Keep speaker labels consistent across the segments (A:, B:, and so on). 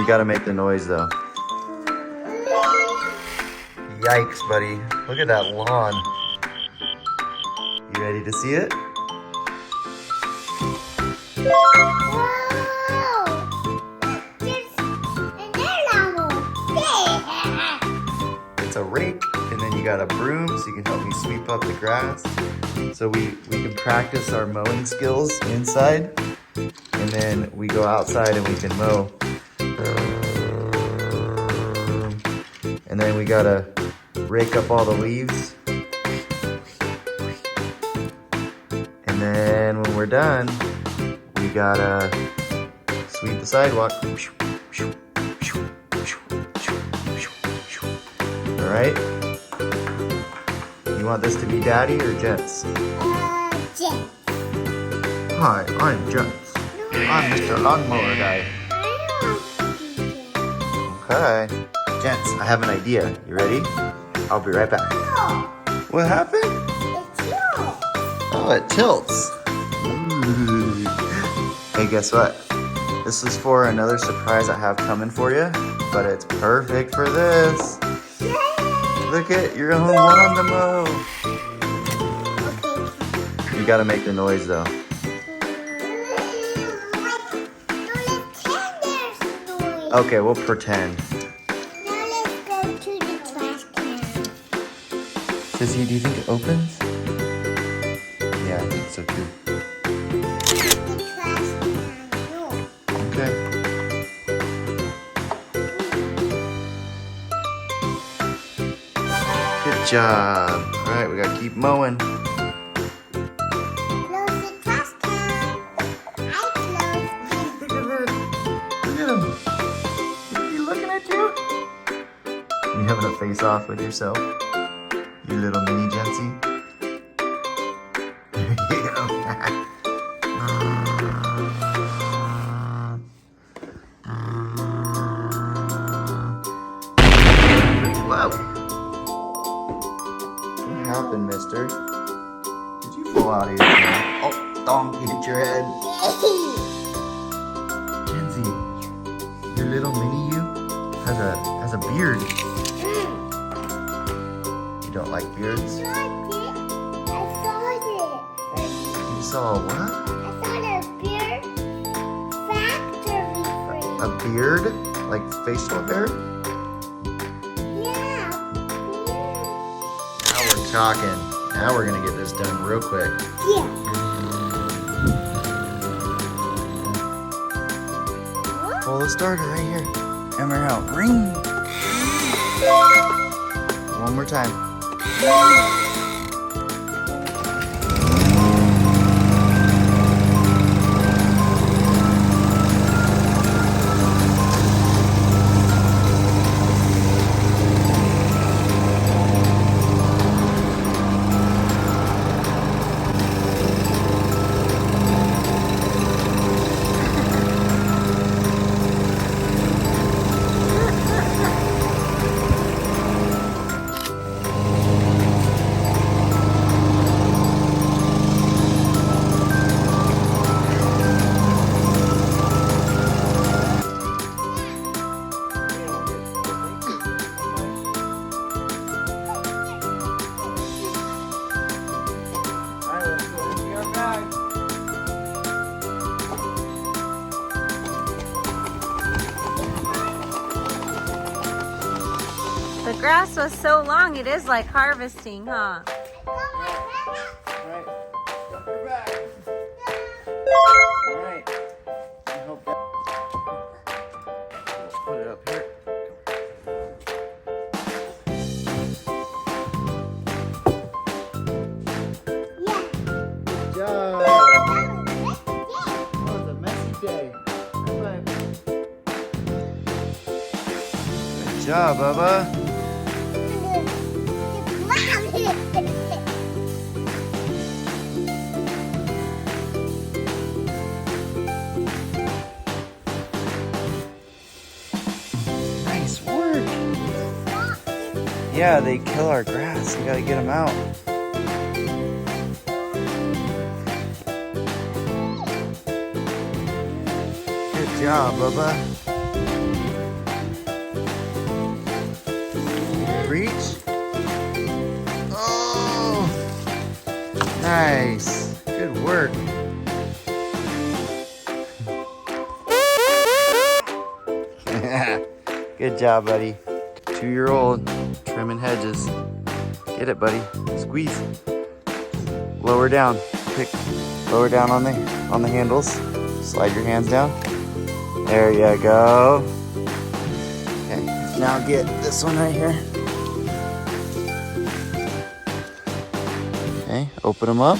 A: You gotta make the noise though. Yikes, buddy. Look at that lawn. You ready to see it?
B: Whoa! There's an animal.
A: It's a rake, and then you got a broom so you can help me sweep up the grass. So we can practice our mowing skills inside, and then we go outside and we can mow. And then we gotta rake up all the leaves. And then when we're done, we gotta sweep the sidewalk. All right? You want this to be Daddy or Jets?
B: Jets.
A: Hi, I'm Jets. I'm Mr. Lawnmower Guy. Okay. Jets, I have an idea. You ready? I'll be right back.
B: No,
A: What happened?
B: it's you.
A: Oh, it tilts. Ooh. Hey, guess what? This is for another surprise I have coming for you, but it's perfect for this.
B: Yay!
A: Look at your own lawn to mow.
B: Okay.
A: You gotta make the noise though. Okay, we'll pretend.
B: Now let's go to the trash can.
A: Sissy, do you think it opens? Yeah, I think so too.
B: The trash can. No.
A: Okay. Good job. All right, we gotta keep mowing.
B: Close the trash can. I closed
A: Look at that. Look at him. Is he looking at you? You having a face-off with yourself? You little mini Jency? There you go. Whoa. What happened, mister? Did you fall out of your chair? Oh, donk, you hit your head. Kenzie, your little mini you has a beard. You don't like beards?
B: I saw it.
A: You saw a what?
B: I saw the beer factory.
A: A beard? Like facial beard?
B: Yeah.
A: Now we're talking. Now we're gonna get this done real quick.
B: Yeah.
A: Pull the starter right here. Hammer out. Ring. One more time.
C: The grass was so long, it is like harvesting, huh?
A: Alright. Jump your back. Alright. I hope that. Let's put it up here. Good job. That was a messy day. High five. Good job, Bubba. Nice work. Yeah, they kill our grass. We gotta get them out. Good job, Bubba. Nice. Good work. Good job, buddy. 2-year-old trimming hedges. Get it, buddy. Squeeze. Lower down. Lower down on the handles. Slide your hands down. There you go. Okay. Now get this one right here. Okay. Open them up.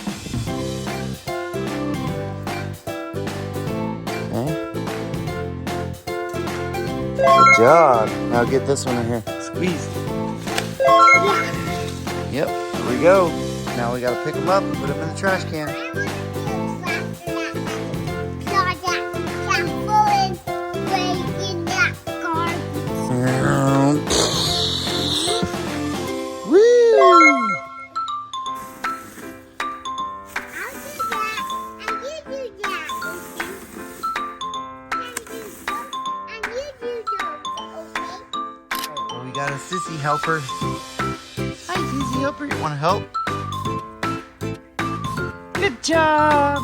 A: Okay. Good job. Now get this one in here. Squeeze. Yep, here we go. Now we gotta pick them up and put them in the trash can. Woo! Well, we got a sissy helper. Hi, sissy helper. You want to help? Good job.